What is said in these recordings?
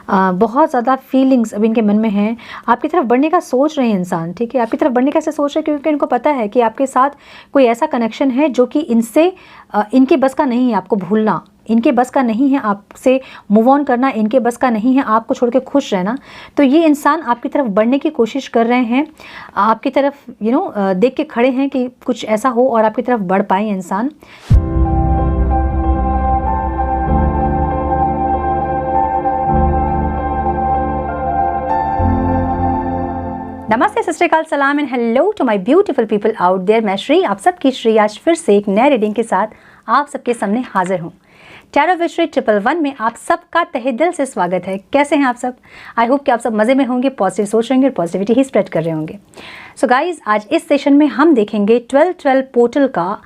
बहुत ज़्यादा फीलिंग्स अभी इनके मन में हैं, आपकी तरफ बढ़ने का सोच रहे हैं इंसान, ठीक है। आपकी तरफ बढ़ने का ऐसे सोच रहे हैं क्योंकि इनको पता है कि आपके साथ कोई ऐसा कनेक्शन है जो कि इनके बस का नहीं है। आपको भूलना इनके बस का नहीं है, आपसे मूव ऑन करना इनके बस का नहीं है, आपको छोड़ के खुश रहना। तो ये इंसान आपकी तरफ बढ़ने की कोशिश कर रहे हैं, आपकी तरफ देख के खड़े हैं कि कुछ ऐसा हो और आपकी तरफ बढ़ पाए इंसान। नमस्ते, सत श्री अकाल, सलाम and hello to my beautiful people out there. मैं श्री, आप सबकी श्री, आज फिर से एक नए रीडिंग के साथ आप सबके सामने हाजिर हूँ। टैरो विद श्री 111 में आप सबका तहे दिल से स्वागत है। कैसे हैं आप सब? आई होप कि आप सब मज़े में होंगे, पॉजिटिव सोच रहे होंगे और पॉजिटिविटी ही स्प्रेड कर रहे होंगे। सो गाइज, आज इस सेशन में हम देखेंगे 12-12 पोर्टल का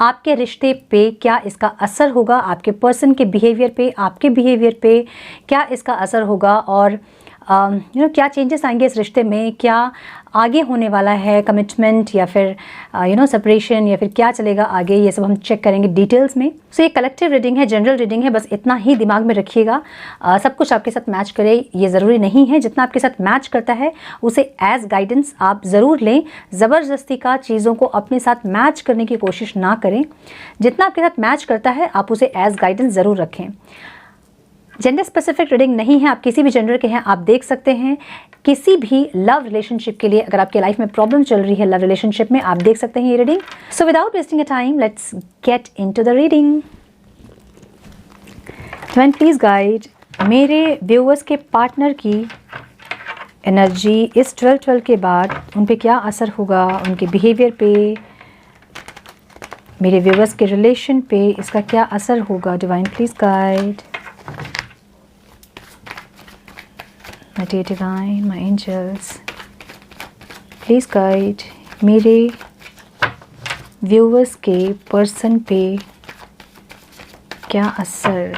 आपके रिश्ते पे क्या इसका असर होगा, आपके पर्सन के बिहेवियर पे, आपके बिहेवियर पे क्या इसका असर होगा और क्या चेंजेस आएंगे इस रिश्ते में, क्या आगे होने वाला है, कमिटमेंट या फिर सेपरेशन या फिर क्या चलेगा आगे, ये सब हम चेक करेंगे डिटेल्स में। सो ये कलेक्टिव रीडिंग है, जनरल रीडिंग है, बस इतना ही दिमाग में रखिएगा। सब कुछ आपके साथ मैच करे ये ज़रूरी नहीं है, जितना आपके साथ मैच करता है उसे एज गाइडेंस आप ज़रूर लें। ज़बरदस्ती का चीज़ों को अपने साथ मैच करने की कोशिश ना करें। जितना आपके साथ मैच करता है आप उसे एज गाइडेंस ज़रूर रखें। जेंडर स्पेसिफिक रीडिंग नहीं है, आप किसी भी जेंडर के हैं आप देख सकते हैं। किसी भी लव रिलेशनशिप के लिए अगर आपके लाइफ में प्रॉब्लम चल रही है लव रिलेशनशिप में, आप देख सकते हैं ये reading. So without wasting a time let's get into the reading. Divine please guide मेरे व्यूअर्स के पार्टनर की एनर्जी इस 12-12 के बाद उन पे क्या असर होगा, उनके बिहेवियर पे, मेरे व्यूअर्स के रिलेशन पे इसका क्या असर होगा। Divine please guide My dear divine, my angels, please guide मेरे व्यूअर्स के पर्सन पे क्या असर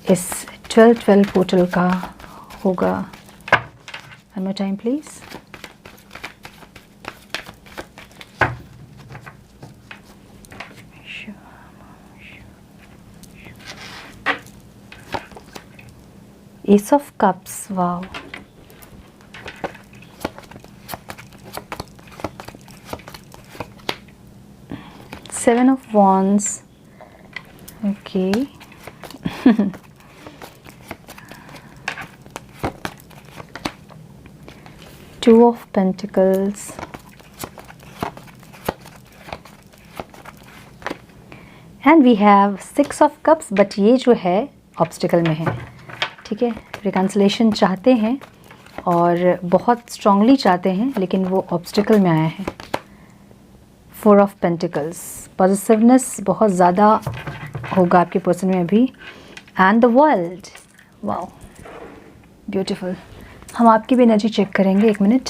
इस 12-12 पोर्टल का होगा। One more time please. Ace of Cups, wow. Seven of Wands, okay. Two of Pentacles, and we have Six of Cups, but ये जो है ऑब्स्टिकल में है, ठीक है। रिकन्सिलेशन चाहते हैं और बहुत स्ट्रांगली चाहते हैं, लेकिन वो ऑब्स्टिकल में आया है। फोर ऑफ पेंटिकल्स, पॉजिटिवनेस बहुत ज़्यादा होगा आपके पर्सन में अभी। And the world, wow beautiful. हम आपकी भी एनर्जी चेक करेंगे, एक मिनट।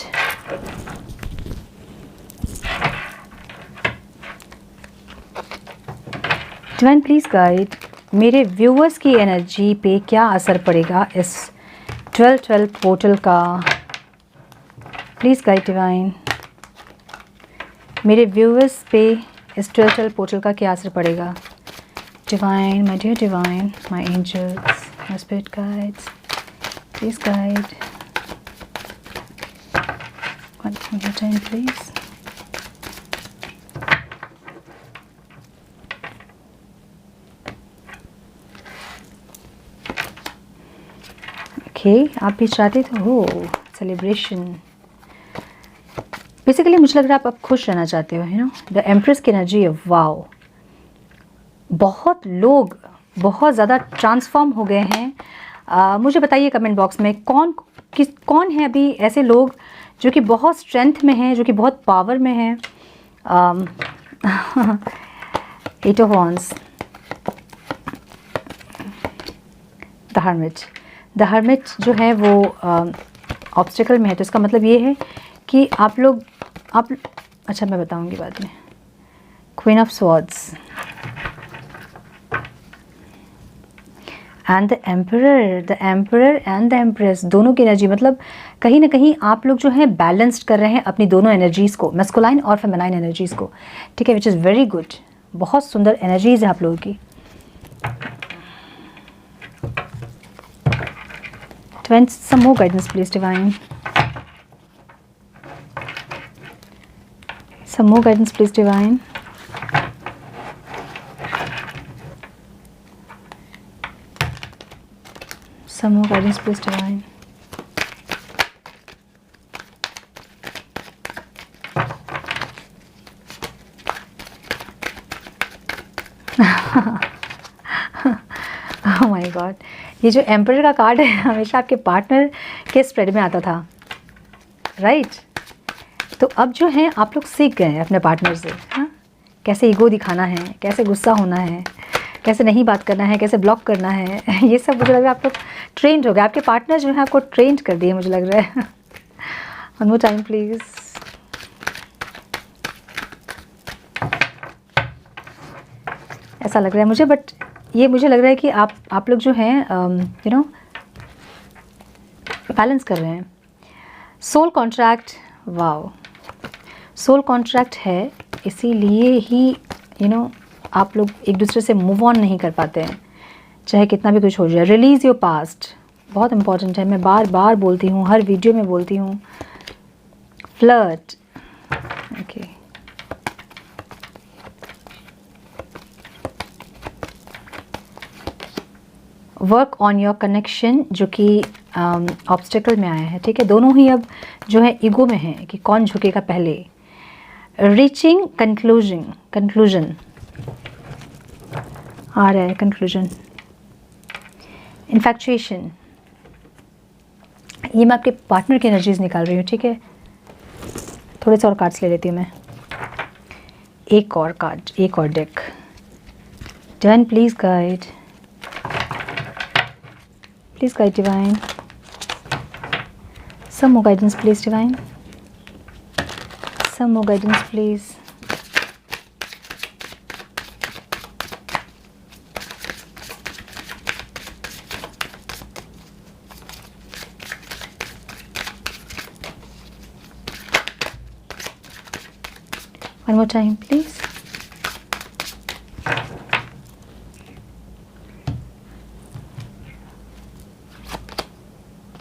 डिवाइन प्लीज गाइड मेरे व्यूअर्स की एनर्जी पे क्या असर पड़ेगा इस 12-12 पोर्टल का। प्लीज गाइड डिवाइन मेरे व्यूअर्स पे इस 12-12 पोर्टल का क्या असर पड़ेगा। Divine, my dear divine, my angels, my spirit guides, please guide one more time please. Okay, आप भी चाहते तो हो सेलिब्रेशन। बेसिकली मुझे लग रहा है आप अब खुश रहना चाहते हो, द एम्प्रेस की एनर्जी है, वाओ। बहुत लोग बहुत ज़्यादा ट्रांसफॉर्म हो गए हैं। मुझे बताइए कमेंट बॉक्स में कौन है अभी ऐसे लोग जो कि बहुत स्ट्रेंथ में हैं, जो कि बहुत पावर में हैं। Eight of wands, the hermit जो है वो ऑब्स्टिकल में है, तो इसका मतलब ये है कि आप अच्छा मैं बताऊंगी बाद में। Queen of swords and the emperor and the empress, दोनों की एनर्जी, मतलब कहीं ना कहीं आप लोग जो है बैलेंस्ड कर रहे हैं अपनी दोनों एनर्जीज़ को, मैस्कुलाइन और फेमिनाइन एनर्जीज़ को, ठीक है, विच इज़ वेरी गुड। बहुत सुंदर एनर्जीज़ है आप लोगों की। Divine, some more guidance please, Divine. Some more guidance please, Divine. Some more guidance please, Divine. Oh my God, ये जो एम्परर का कार्ड है हमेशा आपके पार्टनर के स्प्रेड में आता था, राइट? तो अब जो है आप लोग सीख गए हैं अपने पार्टनर से, हाँ, कैसे ईगो दिखाना है, कैसे गुस्सा होना है, कैसे नहीं बात करना है, कैसे ब्लॉक करना है। ये सब मुझे लग रहा है आप लोग ट्रेंड हो गए, आपके पार्टनर जो है आपको ट्रेंड कर दिए मुझे लग रहा है। One more time please. ऐसा लग रहा है मुझे, बट ये मुझे लग रहा है कि आप लोग जो हैं यू नो बैलेंस कर रहे हैं। Soul contract, wow, soul contract है, इसीलिए ही यू नो आप लोग एक दूसरे से मूव ऑन नहीं कर पाते हैं, चाहे कितना भी कुछ हो जाए। रिलीज़ योर पास्ट बहुत इंपॉर्टेंट है, मैं बार बार बोलती हूँ, हर वीडियो में बोलती हूँ। Flirt, okay, work on your connection, जो कि ऑब्स्टेकल में आया है, ठीक है। दोनों ही अब जो है ईगो में है कि कौन झुकेगा पहले। रीचिंग कंक्लूजन आ रहा है, कंक्लूजन। इन्फैक्चुएशन, ये मैं आपके पार्टनर की एनर्जीज निकाल रही हूँ, ठीक है। थोड़े से और कार्ड्स ले लेती हूँ मैं, एक और कार्ड, एक और deck. Divine please guide, please guide divine, some more guidance please divine, some more guidance please. One more time please.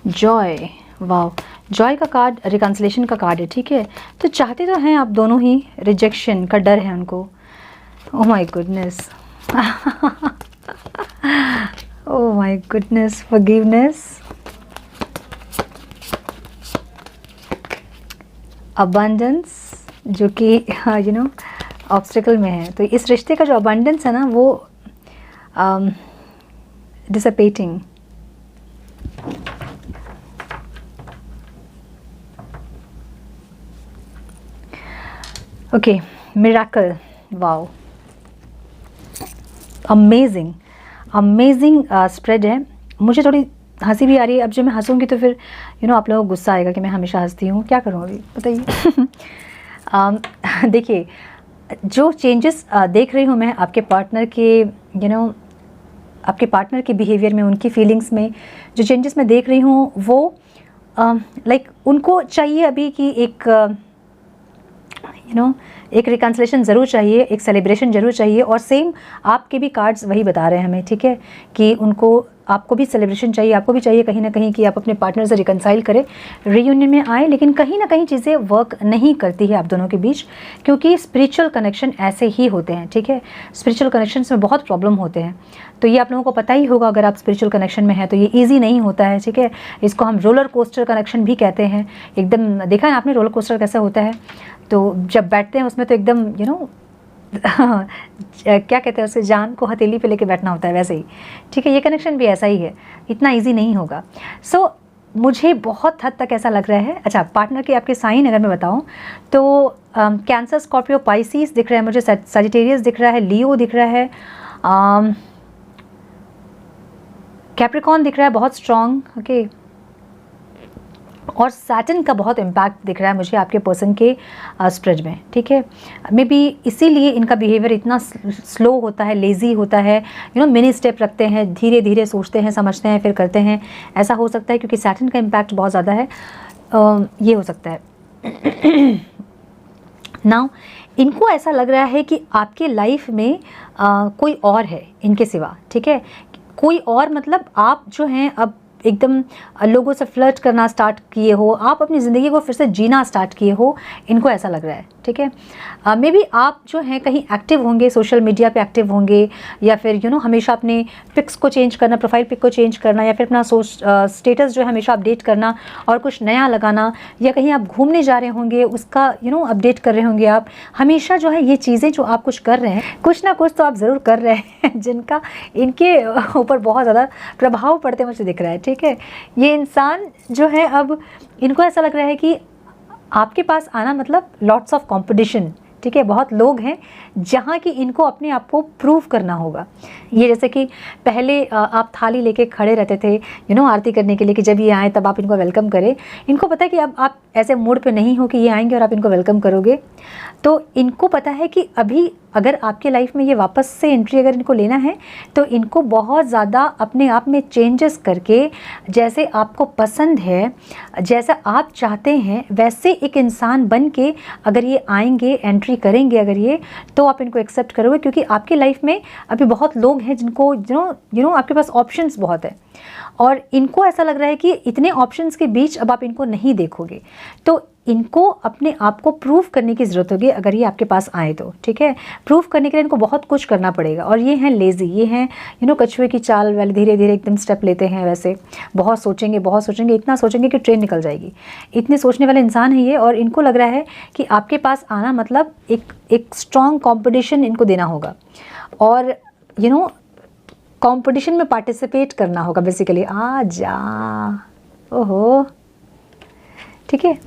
Joy, wow, Joy का कार्ड रिकन्सिलेशन का कार्ड है, ठीक है। तो चाहते तो हैं आप दोनों ही, रिजेक्शन का डर है उनको। ओह my goodness, oh my goodness, forgiveness, abundance, जो कि यू नो ऑब्स्टिकल में है। तो इस रिश्ते का जो अबंडेंस है ना, वो डिसपेटिंग। Okay, miracle, wow, amazing spread है। मुझे थोड़ी हंसी भी आ रही है। अब जब मैं हंसूंगी तो फिर यू नो आप लोगों को गुस्सा आएगा कि मैं हमेशा हंसती हूँ, क्या करूँ अभी बताइए। देखिए, जो चेंजेस देख रही हूँ मैं आपके पार्टनर के यू नो आपके पार्टनर के बिहेवियर में, उनकी फीलिंग्स में जो चेंजेस मैं देख रही हूँ, वो लाइक उनको चाहिए अभी कि एक यू नो एक रिकन्सिलेशन ज़रूर चाहिए, एक सेलिब्रेशन ज़रूर चाहिए। और सेम आपके भी कार्ड्स वही बता रहे हैं हमें, ठीक है, कि उनको आपको भी सेलिब्रेशन चाहिए, आपको भी चाहिए कहीं ना कहीं कि आप अपने पार्टनर से रिकन्साइल करें, रीयूनियन में आए। लेकिन कहीं ना कहीं चीज़ें वर्क नहीं करती है आप दोनों के बीच, क्योंकि स्पिरिचुअल कनेक्शन ऐसे ही होते हैं, ठीक है। स्पिरिचुअल कनेक्शंस में बहुत प्रॉब्लम होते हैं, तो ये आप लोगों को पता ही होगा अगर आप स्पिरिचुअल कनेक्शन में हैं तो ये ईजी नहीं होता है, ठीक है। इसको हम रोलर कोस्टर कनेक्शन भी कहते हैं। एकदम देखा है आपने रोलर कोस्टर कैसा होता है, तो जब बैठते हैं उसमें तो एकदम यू नो क्या कहते हैं उसे, जान को हथेली पे लेके बैठना होता है, वैसे ही, ठीक है। ये कनेक्शन भी ऐसा ही है, इतना इजी नहीं होगा। सो मुझे बहुत हद तक ऐसा लग रहा है। अच्छा, पार्टनर के आपके साइन अगर मैं बताऊं तो कैंसर, स्कॉर्पियो, पाइसिस दिख रहा है मुझे, सजिटेरियस दिख रहा है, लियो दिख रहा है, कैप्रिकॉर्न दिख रहा है बहुत स्ट्रॉन्ग, ओके। और सैटर्न का बहुत इम्पैक्ट दिख रहा है मुझे आपके पर्सन के स्प्रेड में, ठीक है। मे बी इसीलिए इनका बिहेवियर इतना स्लो होता है, लेज़ी होता है, यू नो मिनी स्टेप रखते हैं, धीरे धीरे सोचते हैं, समझते हैं, फिर करते हैं। ऐसा हो सकता है क्योंकि सैटर्न का इम्पैक्ट बहुत ज़्यादा है, ये हो सकता है। नाउ इनको ऐसा लग रहा है कि आपके लाइफ में कोई और है इनके सिवा, ठीक है। कोई और मतलब आप जो हैं अब एकदम लोगों से फ्लर्ट करना स्टार्ट किए हो, आप अपनी ज़िंदगी को फिर से जीना स्टार्ट किए हो, इनको ऐसा लग रहा है। ठीक है, मे बी आप जो हैं कहीं एक्टिव होंगे, सोशल मीडिया पे एक्टिव होंगे, या फिर हमेशा अपने पिक्स को चेंज करना, प्रोफाइल पिक को चेंज करना, या फिर अपना स्टेटस जो है हमेशा अपडेट करना और कुछ नया लगाना, या कहीं आप घूमने जा रहे होंगे उसका अपडेट कर रहे होंगे। आप हमेशा जो है ये चीज़ें जो आप कुछ कर रहे हैं, कुछ ना कुछ तो आप ज़रूर कर रहे हैं जिनका इनके ऊपर बहुत ज़्यादा प्रभाव पड़ते मुझे दिख रहा है। ठीक है, ये इंसान जो है अब इनको ऐसा लग रहा है कि आपके पास आना मतलब लॉट्स ऑफ कंपटीशन। ठीक है, बहुत लोग हैं जहाँ कि इनको अपने आप को प्रूव करना होगा। ये जैसे कि पहले आप थाली लेके खड़े रहते थे आरती करने के लिए कि जब ये आए तब आप इनको वेलकम करें। इनको पता है कि अब आप ऐसे मूड पे नहीं हो कि ये आएंगे और आप इनको वेलकम करोगे। तो इनको पता है कि अभी अगर आपके लाइफ में ये वापस से एंट्री अगर इनको लेना है तो इनको बहुत ज़्यादा अपने आप में चेंजेस करके, जैसे आपको पसंद है, जैसा आप चाहते हैं वैसे एक इंसान बन के अगर ये आएंगे, एंट्री करेंगे अगर ये, तो आप इनको एक्सेप्ट करोगे। क्योंकि आपकी लाइफ में अभी बहुत लोग हैं जिनको आपके पास ऑप्शंस बहुत है और इनको ऐसा लग रहा है कि इतने ऑप्शंस के बीच अब आप इनको नहीं देखोगे, तो इनको अपने आप को प्रूव करने की ज़रूरत होगी अगर ये आपके पास आए तो। ठीक है, प्रूव करने के लिए इनको बहुत कुछ करना पड़ेगा। और ये हैं लेज़ी, ये हैं कछुए की चाल वाले, धीरे धीरे एकदम स्टेप लेते हैं। वैसे बहुत सोचेंगे, इतना सोचेंगे कि ट्रेन निकल जाएगी, इतने सोचने वाले इंसान हैं ये। और इनको लग रहा है कि आपके पास आना मतलब एक स्ट्रॉन्ग कॉम्पिटिशन इनको देना होगा और कंपटीशन में पार्टिसिपेट करना होगा बेसिकली। आ जा ओहो, ठीक है,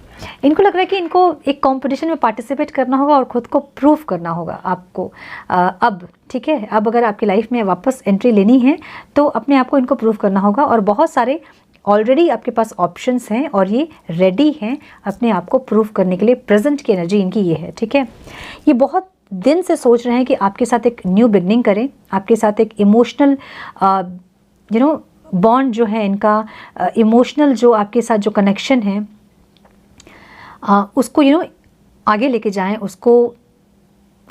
इनको लग रहा है कि इनको एक कंपटीशन में पार्टिसिपेट करना होगा और ख़ुद को प्रूव करना होगा आपको अब। ठीक है, अब अगर आपकी लाइफ में वापस एंट्री लेनी है तो अपने आप को इनको प्रूव करना होगा। और बहुत सारे ऑलरेडी आपके पास ऑप्शंस हैं और ये रेडी हैं अपने आप को प्रूव करने के लिए। प्रेजेंट की एनर्जी इनकी ये है। ठीक है, ये बहुत दिन से सोच रहे हैं कि आपके साथ एक न्यू बिगनिंग करें, आपके साथ एक इमोशनल बॉन्ड जो है इनका, इमोशनल जो आपके साथ जो कनेक्शन है उसको आगे लेके जाएं, उसको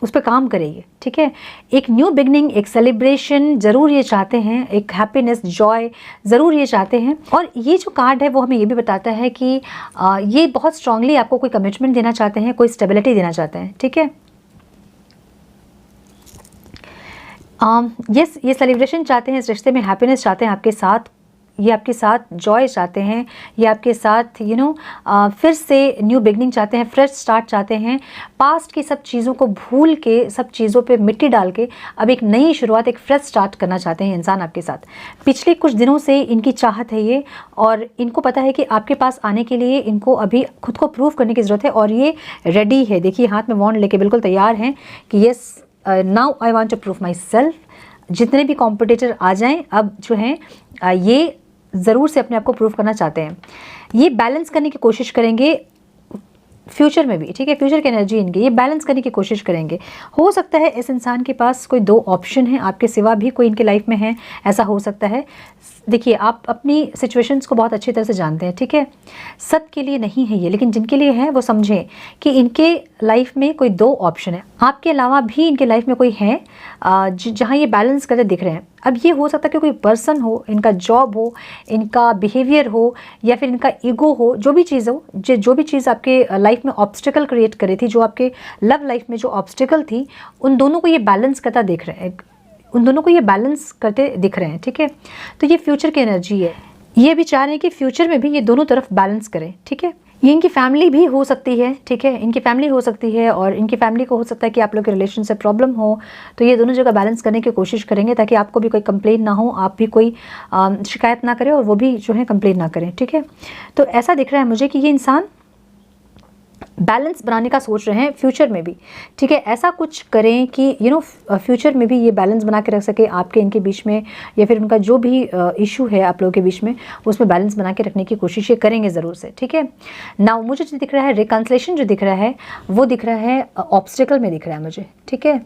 उस पर काम करेंगे। ठीक है, एक न्यू बिगनिंग, एक सेलिब्रेशन ज़रूर ये चाहते हैं, एक हैप्पीनेस, जॉय ज़रूर ये चाहते हैं। और ये जो कार्ड है वो हमें ये भी बताता है कि ये बहुत स्ट्रांगली आपको कोई कमिटमेंट देना चाहते हैं, कोई स्टेबिलिटी देना चाहते हैं। ठीक है, यस, ये सेलिब्रेशन चाहते हैं, इस रिश्ते में हैप्पीनेस चाहते हैं आपके साथ, ये आपके साथ जॉय चाहते हैं, ये आपके साथ फिर से न्यू बिगनिंग चाहते हैं, फ्रेश स्टार्ट चाहते हैं। पास्ट की सब चीज़ों को भूल के, सब चीज़ों पे मिट्टी डाल के अब एक नई शुरुआत, एक फ्रेश स्टार्ट करना चाहते हैं इंसान आपके साथ। पिछले कुछ दिनों से इनकी चाहत है ये, और इनको पता है कि आपके पास आने के लिए इनको अभी खुद को प्रूव करने की ज़रूरत है और ये रेडी है। देखिए, हाथ में वॉन्ड लेके बिल्कुल तैयार हैं कि yes now I want to prove myself. जितने भी कॉम्पिटिटर आ जाएं अब जो हैं ये ज़रूर से अपने आप को प्रूव करना चाहते हैं। ये बैलेंस करने की कोशिश करेंगे फ्यूचर में भी। ठीक है, फ्यूचर की एनर्जी इनकी, ये बैलेंस करने की कोशिश करेंगे। हो सकता है इस इंसान के पास कोई दो ऑप्शन है, आपके सिवा भी कोई इनके लाइफ में है, ऐसा हो सकता है। देखिए, आप अपनी सिचुएशंस को बहुत अच्छी तरह से जानते हैं। ठीक है, सबके लिए नहीं है ये, लेकिन जिनके लिए है वो समझें कि इनके लाइफ में कोई दो ऑप्शन है, आपके अलावा भी इनके लाइफ में कोई है जहाँ ये बैलेंस करते दिख रहे हैं। अब ये हो सकता है कि कोई पर्सन हो, इनका जॉब हो, इनका बिहेवियर हो, या फिर इनका ईगो हो, जो भी चीज़ हो, जो भी चीज़ आपके लाइफ में ऑब्स्टिकल क्रिएट करे थी, जो आपके लव लाइफ में जो ऑब्स्टिकल थी, उन दोनों को ये बैलेंस करता दिख रहे हैं, उन दोनों को ये बैलेंस करते दिख रहे हैं। ठीक है, तो ये फ्यूचर की एनर्जी है। ये भी चाह रहे हैं कि फ्यूचर में भी ये दोनों तरफ बैलेंस करें। ठीक है, ये इनकी फैमिली भी हो सकती है। ठीक है, इनकी फैमिली हो सकती है और इनकी फैमिली को हो सकता है कि आप लोग के रिलेशन से प्रॉब्लम हो, तो ये दोनों जगह बैलेंस करने की कोशिश करेंगे ताकि आपको भी कोई कंप्लेंट ना हो, आप भी कोई शिकायत ना करें और वो भी जो है कंप्लेंट ना करें। ठीक है, तो ऐसा दिख रहा है मुझे कि ये इंसान बैलेंस बनाने का सोच रहे हैं फ्यूचर में भी। ठीक है, ऐसा कुछ करें कि फ्यूचर में भी ये बैलेंस बना के रख सके आपके इनके बीच में, या फिर उनका जो भी इशू है आप लोगों के बीच में, उसमें बैलेंस बना के रखने की कोशिश ये करेंगे ज़रूर से। ठीक है, नाउ मुझे जो दिख रहा है, रिकन्सिलेशन जो दिख रहा है वो दिख रहा है ऑब्स्टिकल में दिख रहा है मुझे। ठीक है,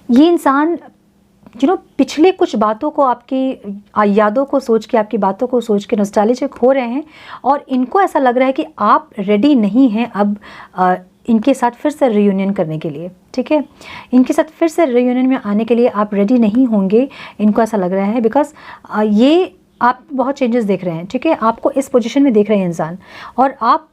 ये इंसान पिछले कुछ बातों को, आपकी यादों को सोच के, आपकी बातों को सोच के नॉस्टैल्जिक हो रहे हैं और इनको ऐसा लग रहा है कि आप रेडी नहीं हैं अब इनके साथ फिर से रियूनियन करने के लिए, ठीक है। इनके साथ फिर से रियूनियन में आने के लिए आप रेडी नहीं होंगे, इनको ऐसा लग रहा है, बिकॉज ये आप बहुत चेंजेस देख रहे हैं, ठीक है। आपको इस पोजीशन में देख रहे हैं इंसान और आप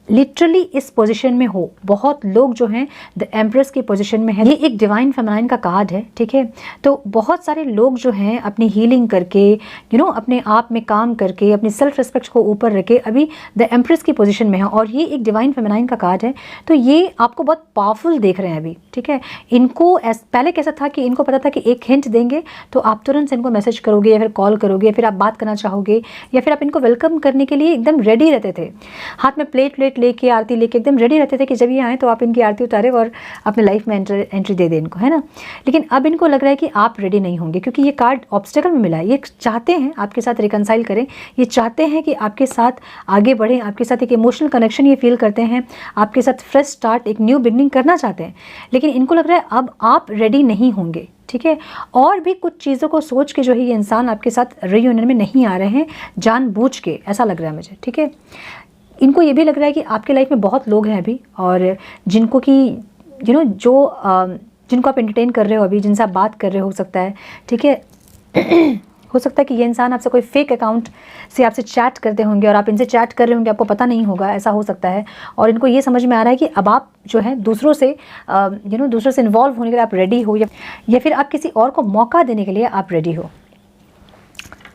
लिटरली इस पोजीशन में हो। बहुत लोग जो हैं द एम्प्रेस की पोजीशन में है। ये एक डिवाइन फेमिनाइन का कार्ड है, ठीक है। तो बहुत सारे लोग जो हैं अपनी हीलिंग करके, अपने आप में काम करके, अपनी सेल्फ रिस्पेक्ट को ऊपर रखे अभी द एम्प्रेस की पोजीशन में है और ये एक डिवाइन फेमिनाइन का कार्ड है। तो ये आपको बहुत पावरफुल देख रहे हैं अभी, ठीक है। इनको पहले कैसा था कि इनको पता था कि एक हिंट देंगे तो आप तुरंत इनको मैसेज करोगे या फिर कॉल करोगे या फिर आप बात करना चाहोगे या फिर आप इनको वेलकम करने के लिए एकदम रेडी रहते थे। हाथ में प्लेट लेके, आरती लेके एकदम रेडी रहते थे कि जब ये आए तो आप इनकी आरती उतारे और अपने लाइफ में एंट्री दे दें इनको, है ना। लेकिन अब इनको लग रहा है कि आप रेडी नहीं होंगे क्योंकि ये कार्ड ऑब्स्टेकल में मिला है। ये चाहते हैं आपके साथ रिकनसाइल करें, ये चाहते हैं कि आपके साथ आगे बढ़ें, आपके साथ एक इमोशनल कनेक्शन ये फील करते हैं, आपके साथ फ्रेश स्टार्ट, एक न्यू बिगनिंग करना चाहते हैं। लेकिन इनको लग रहा है अब आप रेडी नहीं होंगे, ठीक है। और भी कुछ चीज़ों को सोच के जो है ये इंसान आपके साथ रियूनियन में नहीं आ रहे हैं जानबूझ के, ऐसा लग रहा है मुझे, ठीक है। इनको ये भी लग रहा है कि आपके लाइफ में बहुत लोग हैं अभी और जिनको कि जिनको आप एंटरटेन कर रहे हो अभी, जिनसे आप बात कर रहे हो सकता है, ठीक है। हो सकता है कि ये इंसान आपसे कोई फेक अकाउंट से आपसे चैट करते होंगे और आप इनसे चैट कर रहे होंगे, आपको पता नहीं होगा, ऐसा हो सकता है। और इनको ये समझ में आ रहा है कि अब आप जो है दूसरों से इन्वॉल्व होने के लिए आप रेडी हो या फिर आप किसी और को मौका देने के लिए आप रेडी हो।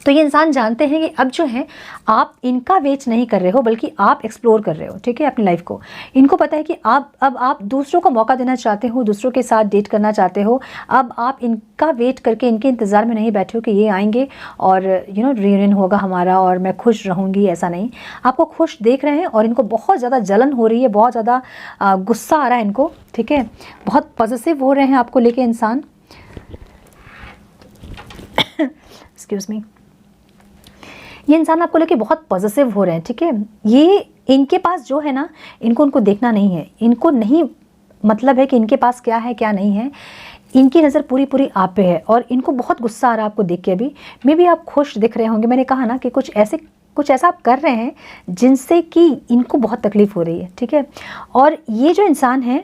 तो ये इंसान जानते हैं कि अब जो है आप इनका वेट नहीं कर रहे हो बल्कि आप एक्सप्लोर कर रहे हो, ठीक है, अपनी लाइफ को। इनको पता है कि अब आप दूसरों को मौका देना चाहते हो, दूसरों के साथ डेट करना चाहते हो। अब आप इनका वेट करके इनके इंतज़ार में नहीं बैठे हो कि ये आएंगे और रियूनियन होगा हमारा और मैं खुश रहूँगी, ऐसा नहीं। आपको खुश देख रहे हैं और इनको बहुत ज़्यादा जलन हो रही है, बहुत ज़्यादा गुस्सा आ रहा है इनको, ठीक है। बहुत पॉजिटिव हो रहे हैं आपको लेके इंसान। Excuse me. ये इंसान आपको लेके बहुत पॉजिटिव हो रहे हैं, ठीक है। ये इनके पास जो है ना, उनको देखना नहीं है, इनको नहीं मतलब है कि इनके पास क्या है क्या नहीं है। इनकी नज़र पूरी आप पे है और इनको बहुत गुस्सा आ रहा है आपको देख के। अभी मे भी आप खुश दिख रहे होंगे। मैंने कहा ना कि कुछ ऐसा आप कर रहे हैं जिनसे कि इनको बहुत तकलीफ़ हो रही है, ठीक है। और ये जो इंसान है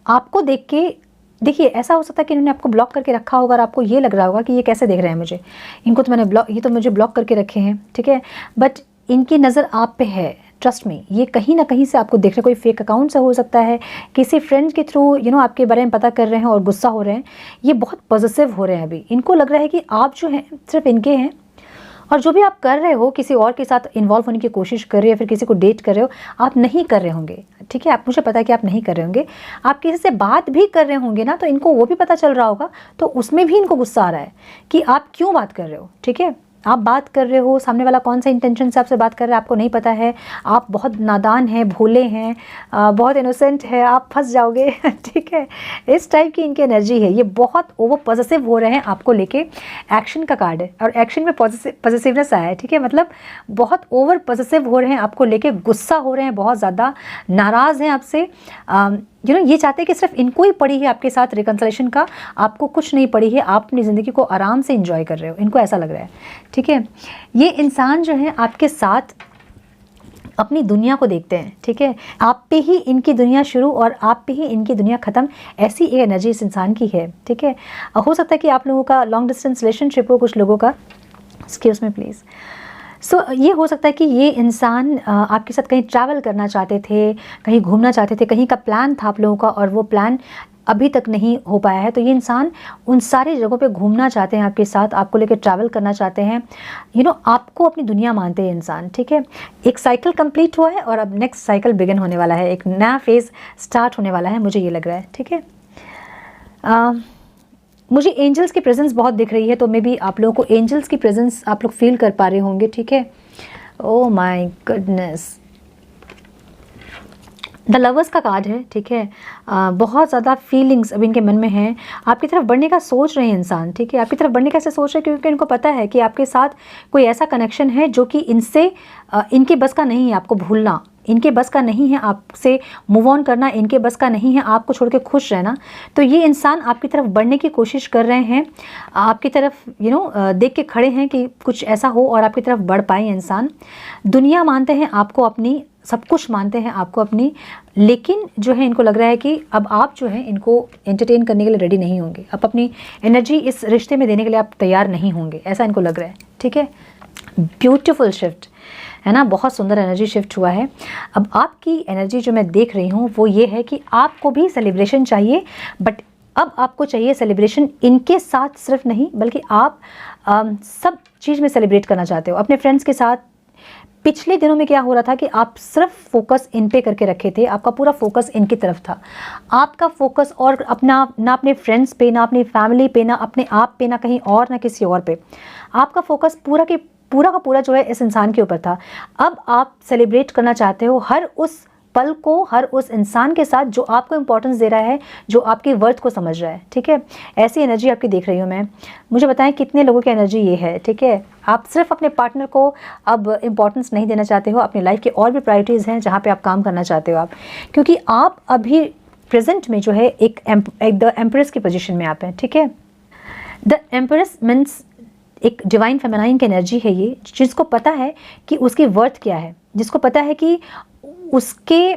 आपको देख के, देखिए ऐसा हो सकता है कि इन्होंने आपको ब्लॉक करके रखा होगा और आपको ये लग रहा होगा कि ये कैसे देख रहे हैं मुझे, इनको तो ये तो मुझे ब्लॉक करके रखे हैं, ठीक है। बट इनकी नज़र आप पे है, ट्रस्ट में। ये कहीं ना कहीं से आपको देख रहे हैं, कोई फेक अकाउंट से हो सकता है, किसी फ्रेंड के थ्रू आपके बारे में पता कर रहे हैं और गुस्सा हो रहे हैं। ये बहुत पॉजिटिव हो रहे हैं अभी। इनको लग रहा है कि आप जो हैं सिर्फ इनके हैं और जो भी आप कर रहे हो, किसी और के साथ इन्वॉल्व होने की कोशिश कर रहे हो या फिर किसी को डेट कर रहे हो, आप नहीं कर रहे होंगे, ठीक है। आप, मुझे पता है कि आप नहीं कर रहे होंगे। आप किसी से बात भी कर रहे होंगे ना, तो इनको वो भी पता चल रहा होगा, तो उसमें भी इनको गुस्सा आ रहा है कि आप क्यों बात कर रहे हो, ठीक है। आप बात कर रहे हो, सामने वाला कौन सा इंटेंशन से आपसे बात कर रहा है आपको नहीं पता है। आप बहुत नादान हैं, भोले हैं, बहुत इनोसेंट है, आप फंस जाओगे, ठीक है। इस टाइप की इनकी एनर्जी है। ये बहुत ओवर पॉजिटिव हो रहे हैं आपको लेके। एक्शन का कार्ड है और एक्शन में पॉजिटिवनेस आया है, ठीक है। मतलब बहुत ओवर पॉजिटिव हो रहे हैं आपको लेके, गुस्सा हो रहे हैं, बहुत ज़्यादा नाराज़ हैं आपसे। ये चाहते हैं कि सिर्फ इनको ही पड़ी है आपके साथ रिकन्सिलेशन का, आपको कुछ नहीं पड़ी है। आप अपनी ज़िंदगी को आराम से एंजॉय कर रहे हो, इनको ऐसा लग रहा है, ठीक है। ये इंसान जो है आपके साथ अपनी दुनिया को देखते हैं, ठीक है। आप पे ही इनकी दुनिया शुरू और आप पे ही इनकी दुनिया ख़त्म, ऐसी एक एनर्जी इस इंसान की है, ठीक है। हो सकता है कि आप लोगों का लॉन्ग डिस्टेंस रिलेशनशिप हो, कुछ लोगों का। Excuse me please. ये हो सकता है कि ये इंसान आपके साथ कहीं ट्रैवल करना चाहते थे, कहीं घूमना चाहते थे, कहीं का प्लान था आप लोगों का और वो प्लान अभी तक नहीं हो पाया है। तो ये इंसान उन सारी जगहों पे घूमना चाहते हैं आपके साथ, आपको लेकर ट्रैवल करना चाहते हैं। आपको अपनी दुनिया मानते हैं इंसान, ठीक है। एक साइकिल कंप्लीट हुआ है और अब नेक्स्ट साइकिल बिगिन होने वाला है, एक नया फेज़ स्टार्ट होने वाला है, मुझे ये लग रहा है, ठीक है। मुझे एंजल्स की प्रेजेंस बहुत दिख रही है, तो मे बी आप लोगों को एंजल्स की प्रेजेंस आप लोग फील कर पा रहे होंगे, ठीक है। ओह माय गुडनेस, द लवर्स का कार्ड है, ठीक है। बहुत ज़्यादा फीलिंग्स अभी इनके मन में हैं, आपकी तरफ बढ़ने का सोच रहे हैं इंसान, ठीक है। आपकी तरफ बढ़ने का ऐसे सोच रहे हैं क्योंकि इनको पता है कि आपके साथ कोई ऐसा कनेक्शन है जो कि इनसे इनके बस का नहीं है आपको भूलना, इनके बस का नहीं है आपसे मूव ऑन करना, इनके बस का नहीं है आपको छोड़ के खुश रहना। तो ये इंसान आपकी तरफ बढ़ने की कोशिश कर रहे हैं, आपकी तरफ देख के खड़े हैं कि कुछ ऐसा हो और आपकी तरफ बढ़ पाए इंसान। दुनिया मानते हैं आपको अपनी, सब कुछ मानते हैं आपको अपनी, लेकिन जो है इनको लग रहा है कि अब आप जो है इनको एंटरटेन करने के लिए रेडी नहीं होंगे, आप अपनी एनर्जी इस रिश्ते में देने के लिए आप तैयार नहीं होंगे, ऐसा इनको लग रहा है। ठीक है, ब्यूटीफुल शिफ्ट है ना, बहुत सुंदर एनर्जी शिफ्ट हुआ है। अब आपकी एनर्जी जो मैं देख रही हूँ वो ये है कि आपको भी सेलिब्रेशन चाहिए, बट अब आपको चाहिए सेलिब्रेशन इनके साथ सिर्फ नहीं, बल्कि आप सब चीज़ में सेलिब्रेट करना चाहते हो अपने फ्रेंड्स के साथ। पिछले दिनों में क्या हो रहा था कि आप सिर्फ फोकस इन पे करके रखे थे, आपका पूरा फोकस इनकी तरफ था, आपका फोकस और अपना ना अपने फ्रेंड्स पे, ना अपनी फैमिली पे, ना अपने आप पे, ना कहीं और, ना किसी और पे, आपका फोकस पूरा का पूरा जो है इस इंसान के ऊपर था। अब आप सेलिब्रेट करना चाहते हो हर उस पल को, हर उस इंसान के साथ जो आपको इंपॉर्टेंस दे रहा है, जो आपकी वर्थ को समझ रहा है। ठीक है, ऐसी एनर्जी आपकी देख रही हूँ मैं। मुझे बताएं कितने लोगों की एनर्जी ये है। ठीक है, आप सिर्फ अपने पार्टनर को अब इंपॉर्टेंस नहीं देना चाहते हो, अपनी लाइफ की और भी प्रायोरिटीज़ हैं जहाँ पे आप काम करना चाहते हो आप, क्योंकि आप अभी प्रेजेंट में जो है एक द एम्प्रेस की पोजिशन में आप हैं। ठीक है, द एम्प्रेस मीन्स एक डिवाइन फेमिनाइन की एनर्जी है ये, जिसको पता है कि उसकी वर्थ क्या है, जिसको पता है कि उसके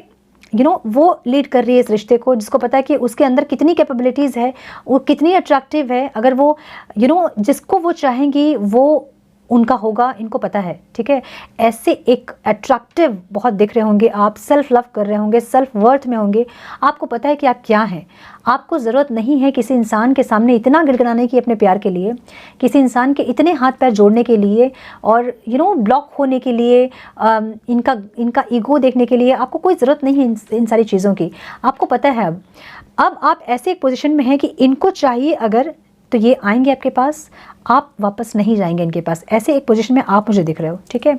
वो लीड कर रही है इस रिश्ते को, जिसको पता है कि उसके अंदर कितनी कैपेबिलिटीज़ है, वो कितनी अट्रैक्टिव है, अगर वो जिसको वो चाहेंगी वो उनका होगा, इनको पता है। ठीक है, ऐसे एक अट्रैक्टिव बहुत दिख रहे होंगे आप, सेल्फ लव कर रहे होंगे, सेल्फ वर्थ में होंगे, आपको पता है कि आप क्या हैं। आपको ज़रूरत नहीं है किसी इंसान के सामने इतना गिड़गिड़ाने की अपने प्यार के लिए, किसी इंसान के इतने हाथ पैर जोड़ने के लिए और ब्लॉक होने के लिए, इनका ईगो देखने के लिए। आपको कोई ज़रूरत नहीं है इन सारी चीज़ों की। आपको पता है अब आप ऐसे एक पोजीशन में हैं कि इनको चाहिए अगर, तो ये आएंगे आपके पास, आप वापस नहीं जाएंगे इनके पास। ऐसे एक पोजीशन में आप मुझे दिख रहे हो। ठीक है,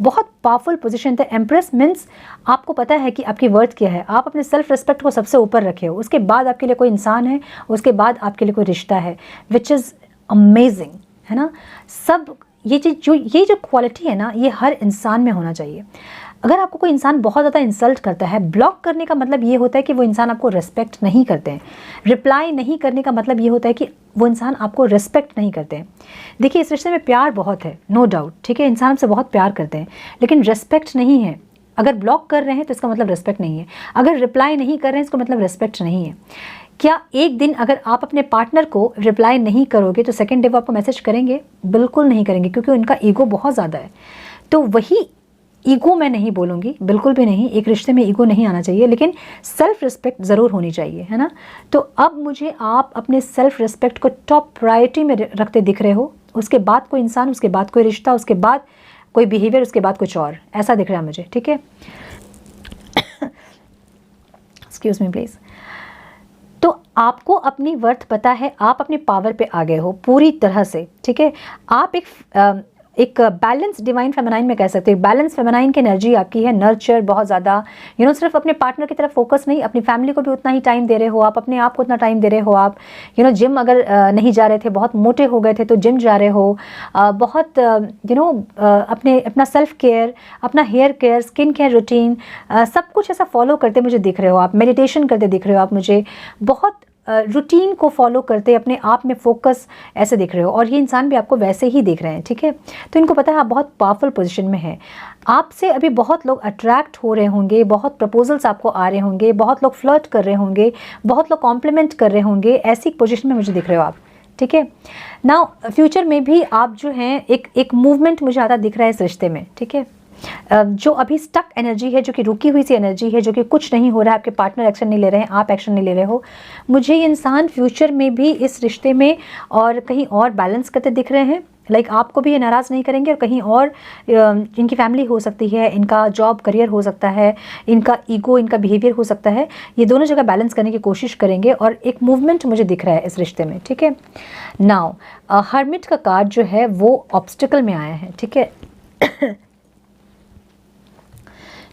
बहुत पावरफुल पोजीशन था। एम्प्रेस मीन्स आपको पता है कि आपकी वर्थ क्या है, आप अपने सेल्फ रिस्पेक्ट को सबसे ऊपर रखे हो, उसके बाद आपके लिए कोई इंसान है, उसके बाद आपके लिए कोई रिश्ता है, विच इज़ अमेजिंग, है ना। सब ये जो क्वालिटी है ना, ये हर इंसान में होना चाहिए। अगर आपको कोई इंसान बहुत ज़्यादा इंसल्ट करता है, ब्लॉक करने का मतलब ये होता है कि वो इंसान आपको रिस्पेक्ट नहीं करते हैं। रिप्लाई नहीं करने का मतलब ये होता है कि वो इंसान आपको रिस्पेक्ट नहीं करते हैं। देखिए, इस रिश्ते में प्यार बहुत है, नो डाउट। ठीक है, इंसान से बहुत प्यार करते हैं, लेकिन रिस्पेक्ट नहीं है। अगर ब्लॉक कर रहे हैं तो इसका मतलब रिस्पेक्ट नहीं है, अगर रिप्लाई नहीं कर रहे हैं इसका मतलब रिस्पेक्ट नहीं है। क्या एक दिन अगर आप अपने पार्टनर को रिप्लाई नहीं करोगे तो सेकेंड डे वो आपको मैसेज करेंगे? बिल्कुल नहीं करेंगे, क्योंकि उनका ईगो बहुत ज़्यादा है। तो वही ईगो मैं नहीं बोलूँगी, बिल्कुल भी नहीं, एक रिश्ते में ईगो नहीं आना चाहिए, लेकिन सेल्फ रिस्पेक्ट ज़रूर होनी चाहिए, है ना। तो अब मुझे आप अपने सेल्फ रिस्पेक्ट को टॉप प्रायोरिटी में रखते दिख रहे हो, उसके बाद कोई इंसान, उसके बाद कोई रिश्ता, उसके बाद कोई बिहेवियर, उसके बाद कुछ और, ऐसा दिख रहा है मुझे। ठीक है, एक्सक्यूज मी प्लीज़। तो आपको अपनी वर्थ पता है, आप अपनी पावर पे आ गए हो पूरी तरह से। ठीक है, आप एक बैलेंस डिवाइन फेमिनाइन में कह सकते हो, बैलेंस फेमिनाइन की एनर्जी आपकी है, नर्चर बहुत ज़्यादा, सिर्फ अपने पार्टनर की तरफ फोकस नहीं, अपनी फैमिली को भी उतना ही टाइम दे रहे हो आप, अपने आप को उतना टाइम दे रहे हो आप। जिम अगर नहीं जा रहे थे, बहुत मोटे हो गए थे तो जिम जा रहे हो, बहुत अपना सेल्फ केयर, अपना hair care, skin care routine, सब कुछ ऐसा फॉलो करते मुझे दिख रहे हो आप, मेडिटेशन करते दिख रहे हो आप मुझे, बहुत रूटीन को फॉलो करते, अपने आप में फोकस ऐसे दिख रहे हो, और ये इंसान भी आपको वैसे ही देख रहे हैं। ठीक है, तो इनको पता है आप बहुत पावरफुल पोजीशन में हैं, आपसे अभी बहुत लोग अट्रैक्ट हो रहे होंगे, बहुत प्रपोजल्स आपको आ रहे होंगे, बहुत लोग फ्लर्ट कर रहे होंगे, बहुत लोग कॉम्प्लीमेंट कर रहे होंगे, ऐसी पोजीशन में मुझे दिख रहे हो आप। ठीक है, नाउ फ्यूचर में भी आप जो हैं एक मूवमेंट मुझे आता दिख रहा है इस रिश्ते में। ठीक है, जो अभी स्टक एनर्जी है, जो कि रुकी हुई सी एनर्जी है, जो कि कुछ नहीं हो रहा है, आपके पार्टनर एक्शन नहीं ले रहे हैं, आप एक्शन नहीं ले रहे हो, मुझे ये इंसान फ्यूचर में भी इस रिश्ते में और कहीं और बैलेंस करते दिख रहे हैं। लाइक आपको भी ये नाराज़ नहीं करेंगे, और कहीं और इनकी फैमिली हो सकती है, इनका जॉब करियर हो सकता है, इनका ईगो, इनका बिहेवियर हो सकता है, ये दोनों जगह बैलेंस करने की कोशिश करेंगे, और एक मूवमेंट मुझे दिख रहा है इस रिश्ते में। ठीक है, नाउ हर्मिट का कार्ड जो है वो ऑब्स्टिकल में आया है। ठीक है,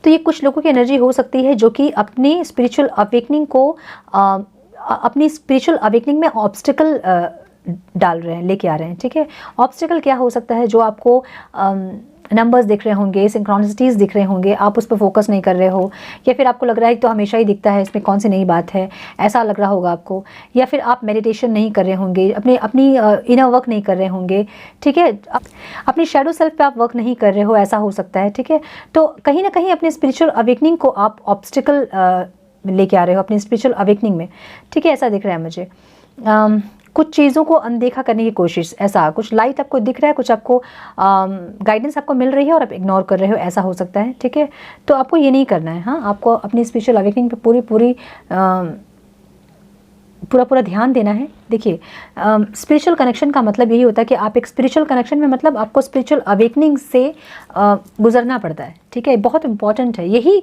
तो ये कुछ लोगों की एनर्जी हो सकती है जो कि अपनी स्पिरिचुअल अवेकनिंग को अपनी स्पिरिचुअल अवेकनिंग में ऑब्स्टिकल डाल रहे हैं, लेके आ रहे हैं। ठीक है, ऑब्स्टिकल क्या हो सकता है? जो आपको नंबर्स दिख रहे होंगे, सिंक्रोनिसिटीज़ दिख रहे होंगे, आप उस पर फोकस नहीं कर रहे हो, या फिर आपको लग रहा है कि तो हमेशा ही दिखता है, इसमें कौन सी नई बात है, ऐसा लग रहा होगा आपको। या फिर आप मेडिटेशन नहीं कर रहे होंगे, अपनी इनर वर्क नहीं कर रहे होंगे, ठीक है, अपनी शैडो सेल्फ पे आप वर्क नहीं कर रहे हो, ऐसा हो सकता है, ठीक है। तो कहीं ना कहीं अपने स्पिरिचुअल अवेकनिंग को आप ऑब्स्टिकल लेके आ रहे हो अपनी स्पिरिचुअल अवेकनिंग में, ठीक है, ऐसा दिख रहा है मुझे। कुछ चीज़ों को अनदेखा करने की कोशिश, ऐसा कुछ लाइट आपको दिख रहा है, कुछ आपको गाइडेंस आपको मिल रही है और आप इग्नोर कर रहे हो, ऐसा हो सकता है, ठीक है। तो आपको ये नहीं करना है, हाँ, आपको अपनी स्पिरिचुअल अवेकनिंग पे पूरा ध्यान देना है। देखिए, स्पिरिचुअल कनेक्शन का मतलब यही होता है कि आप एक स्पिरिचुअल कनेक्शन में, मतलब आपको स्पिरिचुअल अवेकनिंग से गुजरना पड़ता है, ठीक है, बहुत इंपॉर्टेंट है, यही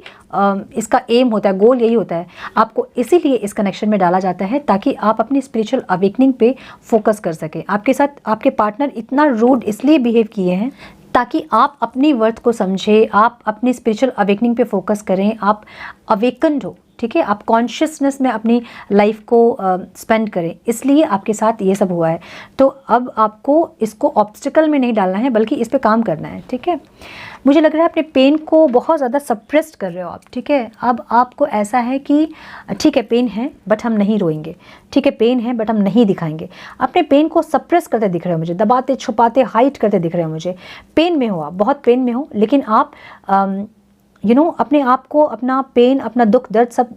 इसका एम होता है, गोल यही होता है। आपको इसीलिए इस कनेक्शन में डाला जाता है ताकि आप अपनी स्पिरिचुअल अवेकनिंग पे फोकस कर सकें। आपके साथ आपके पार्टनर इतना रूड इसलिए बिहेव किए हैं ताकि आप अपनी वर्थ को समझें, आप अपनी स्पिरिचुअल अवेकनिंग पे फोकस करें, आप अवेकन्ड हो, ठीक है, आप कॉन्शियसनेस में अपनी लाइफ को स्पेंड करें, इसलिए आपके साथ ये सब हुआ है। तो अब आपको इसको ऑब्स्टिकल में नहीं डालना है, बल्कि इस पे काम करना है, ठीक है। मुझे लग रहा है अपने पेन को बहुत ज़्यादा सप्रेस्ड कर रहे हो आप, ठीक है। अब आपको ऐसा है कि ठीक है, पेन है बट हम नहीं रोएंगे, ठीक है, पेन है बट हम नहीं दिखाएंगे। अपने पेन को सप्रेस करते दिख रहे हो मुझे, दबाते, छुपाते, हाइड करते दिख रहे हो मुझे। पेन में हो आप, बहुत पेन में हो, लेकिन आप अपने आप को, अपना पेन, अपना दुख दर्द सब